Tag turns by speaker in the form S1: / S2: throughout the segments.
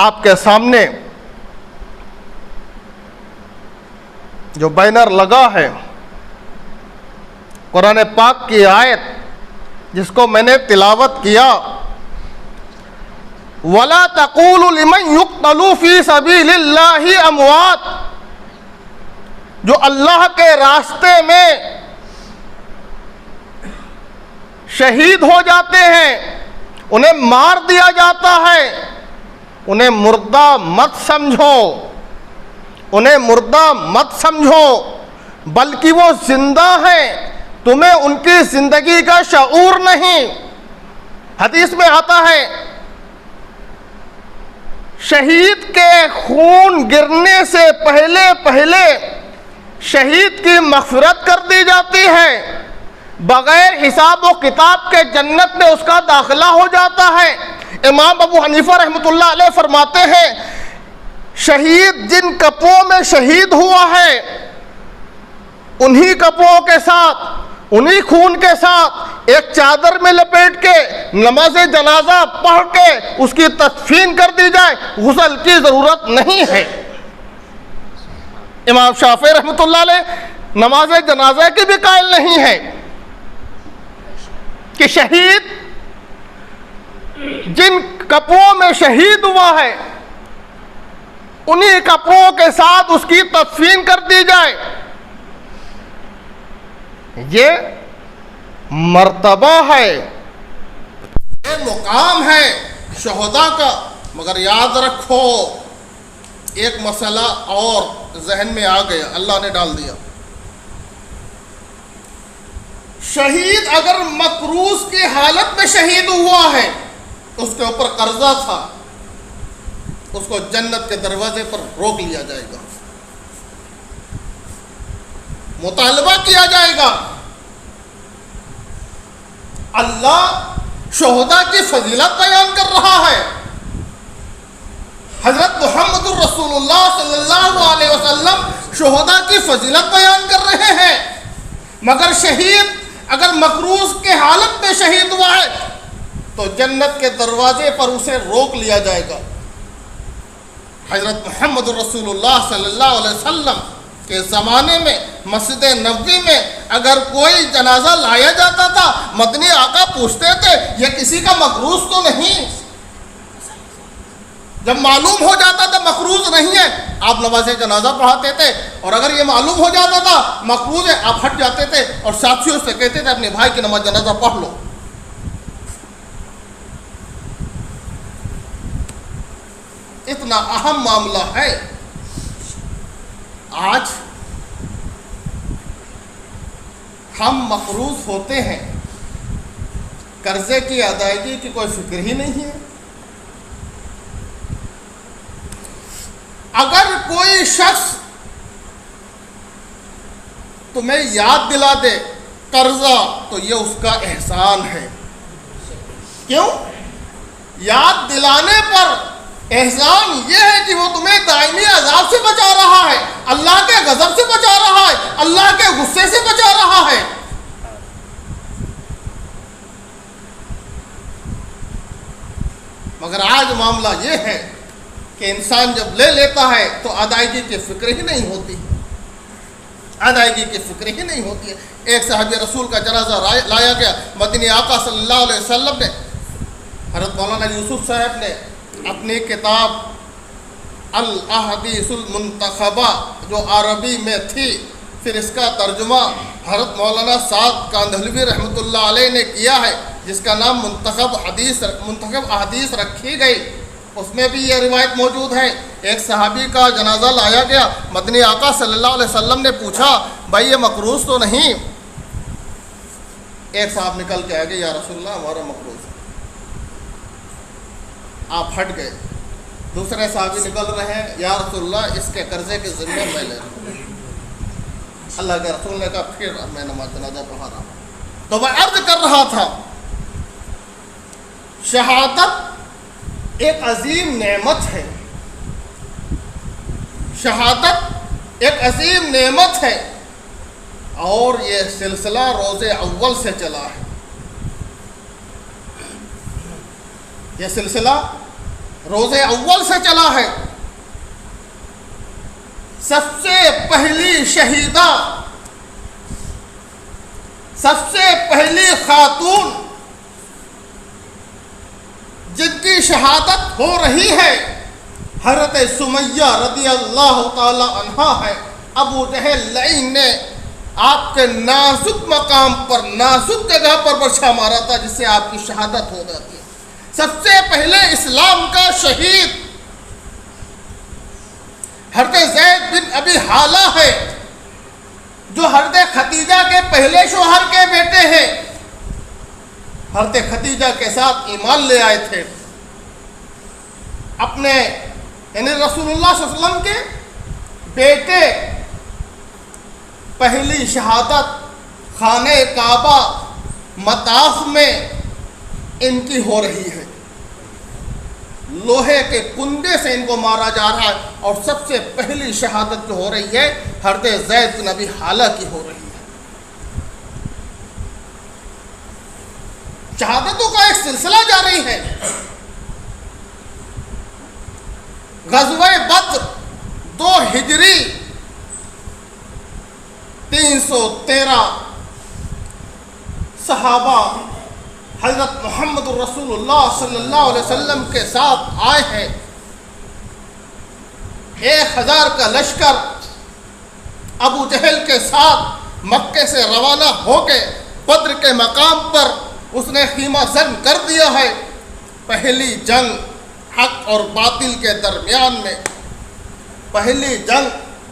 S1: आपके सामने जो बैनर लगा है, कुरान पाक की आयत जिसको मैंने तिलावत किया, वला तक़ूलु लिमन युक़्तलू फ़ी सबीलिल्लाहि अमवात, जो अल्लाह के रास्ते में शहीद हो जाते हैं, उन्हें मार दिया जाता है, उन्हें मुर्दा मत समझो, उन्हें मुर्दा मत समझो, बल्कि वो जिंदा हैं, तुम्हें उनकी जिंदगी का शऊर नहीं। हदीस में आता है, शहीद के खून गिरने से पहले पहले शहीद की मग़फ़िरत कर दी जाती है, बगैर हिसाब व किताब के जन्नत में उसका दाखिला हो जाता है। इमाम अबू हनीफा रहमतुल्लाह अलैह फरमाते हैं, शहीद जिन कपड़ों में शहीद हुआ है, उन्हीं कपड़ों के साथ, उन्हीं खून के साथ एक चादर में लपेट के नमाज जनाजा पढ़ के उसकी तदफीन कर दी जाए, गुस्ल की ज़रूरत नहीं है। इमाम शाफ़ी रहमतुल्लाह अलैह नमाज जनाजा की भी कायल नहीं है कि शहीद जिन कपड़ों में शहीद हुआ है, उन्हीं कपड़ों के साथ उसकी तदफीन कर दी जाए। ये मर्तबा है, ये मुकाम है शहदा का। मगर याद रखो, एक मसला और जहन में आ गया, अल्लाह ने डाल दिया। शहीद अगर मकरूज की हालत में शहीद हुआ है, उसके ऊपर कर्जा था, उसको जन्नत के दरवाजे पर रोक लिया जाएगा, मुतालबा किया जाएगा। अल्लाह शोहदा की फजीलत बयान कर रहा है। हजरत मुहम्मदुर रसूलुल्लाह सल्लल्लाहु अलैहि वसल्लम शोहदा की फजीलत बयान कर रहे हैं। मगर शहीद अगर मकरूज के हालत में शहीद हुआ है तो जन्नत के दरवाजे पर उसे रोक लिया जाएगा। हजरत मुहम्मदुर रसूलुल्लाह सल्लल्लाहु अलैहि वसल्लम के ज़माने में मस्जिद नबवी में अगर कोई जनाजा लाया जाता था, मदनी आका पूछते थे, यह किसी का मकरूज तो नहीं? जब मालूम हो जाता था मकरूज नहीं है, आप नमाज जनाजा पढ़ाते थे, और अगर ये मालूम हो जाता था मकरूज है, आप हट जाते थे और साथियों से कहते थे अपने भाई की नमाज जनाजा पढ़ लो। इतना अहम मामला है। आज हम मकरूज होते हैं, कर्जे की अदायगी की कोई फिक्र ही नहीं है। अगर कोई शख्स तुम्हें याद दिला दे कर्जा, तो यह उसका एहसान है। क्यों? याद दिलाने पर एहसान यह है कि वो तुम्हें दायमी अजाब से बचा रहा है, अल्लाह के गजब से बचा रहा है, अल्लाह के गुस्से से बचा रहा है। मगर आज मामला यह है कि इंसान जब ले लेता है तो अदायगी की फिक्र ही नहीं होती, अदायगी की फिक्र ही नहीं होती है। एक साहब रसूल का जनाजा लाया गया, मदनी आका सल्लल्लाहु अलैहि वसल्लम ने, हज़रत मौलाना यूसुफ साहब ने अपनी किताब अल अहदीसुल मुंतखबा जो अरबी में थी, फिर इसका तर्जुमा हज़रत मौलाना साद कांधलवी रहमतुल्लाह अलैह ने किया है, जिसका नाम मुंतखब अहदीस रखी गई। उसमें भी यह रिवायत मौजूद है। एक सहाबी का जनाजा लाया गया, मदनी आका सल्लल्लाहु अलैहि वसल्लम ने पूछा, भाई ये मकरूज तो नहीं? एक साहब निकल के आ गए, या रसूलल्लाह हमारा मकरूज है। आप हट गए। दूसरे साहबी निकल रहे हैं, या रसूलल्लाह इसके कर्जे के जिम्मे मैं ले रहा हूँ। अल्लाह के रसूल ने कहा, फिर मैं नमाज जनाजा पढ़ा रहा हूँ। तो मैं अर्ज कर रहा था, शहादत एक अजीम नेमत है, शहादत एक अजीम नेमत है, और ये सिलसिला रोज़े अव्वल से चला है। यह सिलसिला रोज़े अव्वल से चला है। सबसे पहली शहीदा, सबसे पहली खातून जिनकी शहादत हो रही है हज़रत सुमैया रज़ी अल्लाह ताला अन्हा है। अबू जहल लईन ने आपके नाजुक मकाम पर, नाजुक जगह पर बर्छा मारा था, जिससे आपकी शहादत हो जाती है। सबसे पहले इस्लाम का शहीद हज़रत ज़ैद बिन अबी हाला है, जो हज़रत खदीजा के पहले शोहर के बेटे हैं। हज़रत खदीजा के साथ ईमान ले आए थे। अपने यानी रसूलुल्लाह सल्लल्लाहु अलैहि वसल्लम के बेटे पहली शहादत खाने काबा मताफ में इनकी हो रही है। लोहे के कुंदे से इनको मारा जा रहा है और सबसे पहली शहादत जो हो रही है हज़रत ज़ैद बिन अबी हाला की हो रही है। शहादतों का एक सिलसिला जारी है। ग़ज़वे बद्र 2 हिजरी 313 सहाबा हज़रत मोहम्मद रसूलुल्लाह सल्लल्लाहु अलैहि वसल्लम के साथ आए हैं। 1000 का लश्कर अबू जहल के साथ मक्के से रवाना होके बद्र के मकाम पर उसने ख़ीमा ज़न कर दिया है। पहली जंग हक और बातिल के दरमियान में, पहली जंग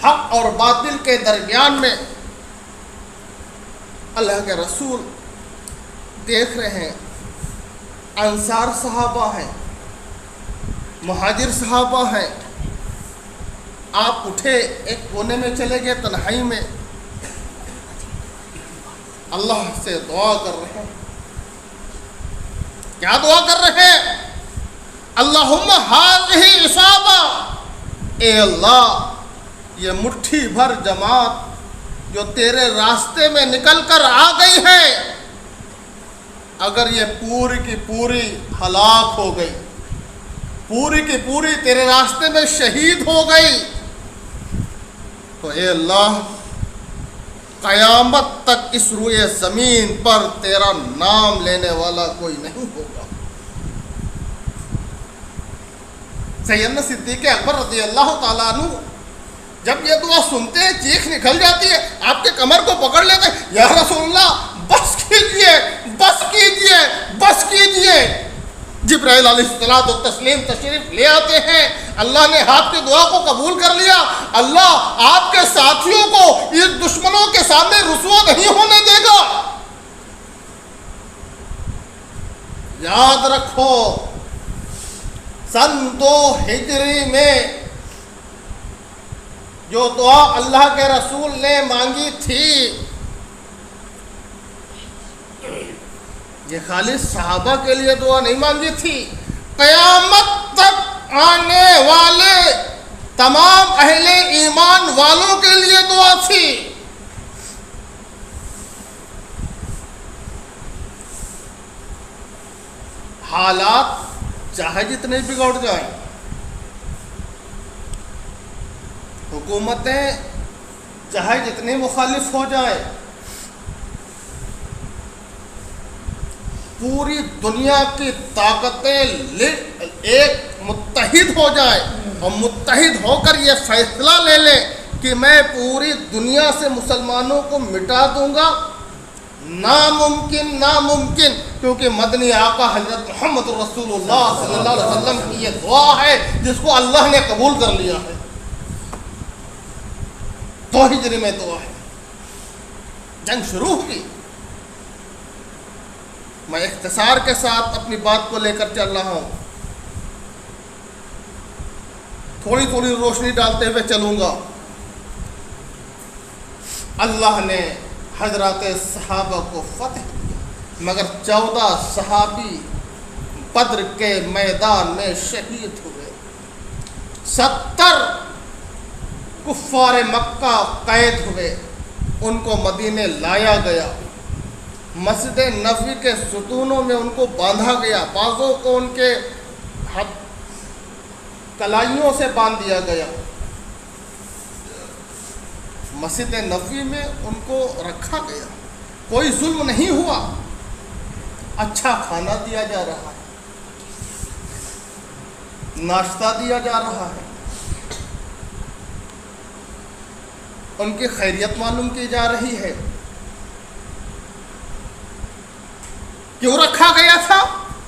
S1: हक और बातिल के दरमियान में अल्लाह के रसूल देख रहे हैं, अंसार सहाबा हैं, मुहाजिर सहाबा हैं। आप उठे एक कोने में चले गए तन्हाई में, अल्लाह से दुआ कर रहे हैं। क्या दुआ कर रहे हैं? अल्लाहुम्मा हाज़िही इसाबा, ए अल्लाह ये मुट्ठी भर जमात जो तेरे रास्ते में निकल कर आ गई है, अगर ये पूरी की पूरी हलाक हो गई, पूरी की पूरी तेरे रास्ते में शहीद हो गई, तो ए अल्लाह क़यामत तक इस रुए ज़मीन पर तेरा नाम लेने वाला कोई नहीं होगा। सैयदना सिद्दीक़ अकबर रज़ी अल्लाह ताला अन्हु जब ये दुआ सुनते हैं चीख निकल जाती है, आपके कमर को पकड़ लेते हैं, या रसूलल्लाह बस कीजिए, बस कीजिए, बस कीजिए। जिब्राइल अलैहिस्सलातु तस्लीम तशरीफ ले आते हैं। अल्लाह ने आपकी दुआ को कबूल कर लिया। अल्लाह आपके साथियों को इस दुश्मनों के सामने रुसवा नहीं होने देगा। याद रखो, सन 2 हिजरी में जो दुआ अल्लाह के रसूल ने मांगी थी, ये खाली सहाबा के लिए दुआ नहीं मांगी थी, क़यामत तक आने वाले तमाम अहले ईमान वालों के लिए दुआ थी। हालात चाहे जितने बिगड़ जाए, हुकूमतें चाहे जितनी मुखालिफ हो जाए, पूरी दुनिया की ताकतें एक मुत्तहिद हो जाए और मुत्तहिद होकर ये फैसला ले ले कि मैं पूरी दुनिया से मुसलमानों को मिटा दूंगा, नामुमकिन, नामुमकिन। क्योंकि मदनी आका हज़रत मोहम्मद रसूलुल्लाह सल्लल्लाहु अलैहि वसल्लम की ये दुआ है जिसको अल्लाह ने कबूल कर लिया है। 2 हिजरी में दुआ है, जंग शुरू होगी। मैं इख्तिसार के साथ अपनी बात को लेकर चल रहा हूँ, थोड़ी थोड़ी रोशनी डालते हुए चलूँगा। अल्लाह ने हजरत सहाबा को फतह दिया, मगर 14 सहाबी बद्र के मैदान में शहीद हुए। 70 कुफ्फार मक्का कैद हुए, उनको मदीने लाया गया, मस्जिद नबवी के सुतूनों में उनको बांधा गया, बाजों को उनके कलाइयों से बांध दिया गया। मस्जिद नबवी में उनको रखा गया, कोई जुल्म नहीं हुआ, अच्छा खाना दिया जा रहा है, नाश्ता दिया जा रहा है, उनकी खैरियत मालूम की जा रही है। क्यों रखा गया था?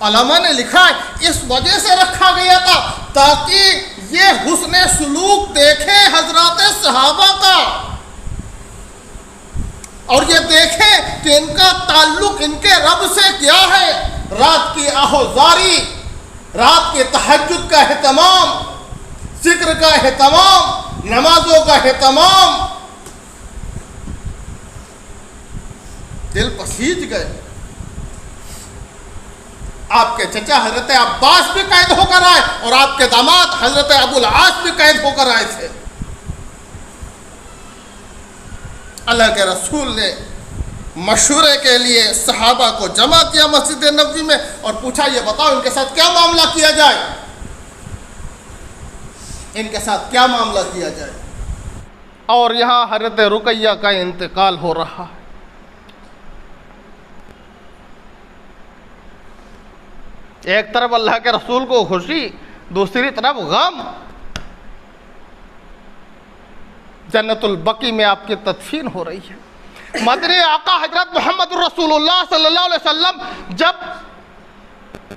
S1: उलमा ने लिखा है इस वजह से रखा गया था ताकि ये हुस्न सुलूक देखे हजरत सहाबा का, और ये देखे कि इनका ताल्लुक इनके रब से क्या है। रात की आहोजारी, रात के तहज्जुद का एहतमाम, जिक्र का एहतमाम, नमाजों का एहतमाम, दिल पसीज गए। आपके चचा हजरत अब्बास भी कैद होकर आए और आपके दामाद हजरत अबुल आस भी कैद होकर आए थे। अल्लाह के रसूल ने मशवरे के लिए सहाबा को जमा किया मस्जिद नबवी में और पूछा, ये बताओ इनके साथ क्या मामला किया जाए, इनके साथ क्या मामला किया जाए। और यहाँ हजरत रुकैया का इंतकाल हो रहा है। एक तरफ अल्लाह के रसूल को खुशी, दूसरी तरफ गम। जन्नतुल बकी में आपकी तदफीन हो रही है। मदनी आका हजरत मोहम्मद रसूलुल्लाह सल्लल्लाहु अलैहि वसल्लम जब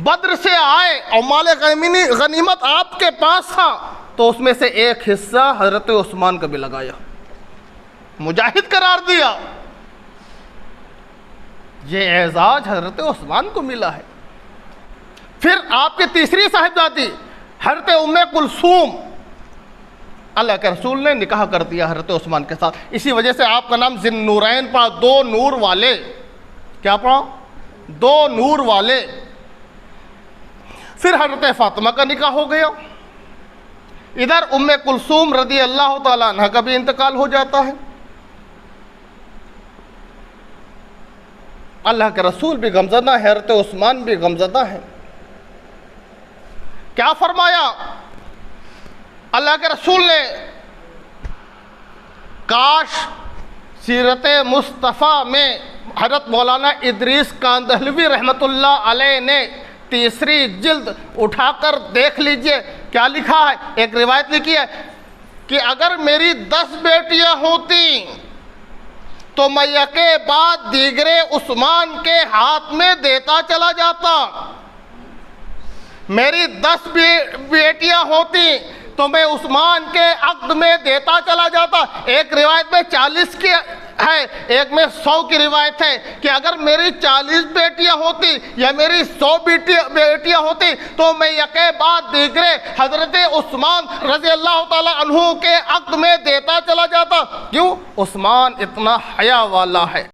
S1: बद्र से आए और माल गनीमत आपके पास था तो उसमें से एक हिस्सा हजरत उस्मान का भी लगाया, मुजाहिद करार दिया। ये एजाज हजरत उस्मान को मिला है। फिर आपकी तीसरी साहिबजादी हजरत उम्मे कुलसूम, अल्लाह के रसूल ने निकाह कर दिया हजरत उस्मान के साथ। इसी वजह से आपका नाम ज़िन्नूरैन पड़ा, दो नूर वाले। क्या पड़ा? दो नूर वाले। फिर हजरत फातिमा का निकाह हो गया। इधर उम्मे कुलसूम रदी अल्लाह तआला अन्हा का भी इंतकाल हो जाता है। अल्लाह के रसूल भी गमज़दा है, हजरत उस्मान भी गमज़दा है। क्या फरमाया अल्लाह के रसूल ने? काश सीरत मुस्तफ़ा में हज़रत मौलाना इदरीस कांदहलवी रहमतुल्लाह अलैह ने तीसरी जिल्द उठाकर देख लीजिए क्या लिखा है। एक रिवायत लिखी है कि अगर मेरी 10 बेटियां होती तो मैं यके बाद दीगरे उस्मान के हाथ में देता चला जाता। मेरी 10 बेटियां होती तो मैं उस्मान के अक़्द में देता चला जाता। एक रिवायत में 40 की है, एक में 100 की रिवायत है कि अगर मेरी 40 बेटियां होती या मेरी 100 बेटियां होती तो मैं यके बाद दीगरे हजरत उस्मान रज़ी अल्लाह ताला अन्हु के अक़्द में देता चला जाता। क्यों? उस्मान इतना हया वाला है।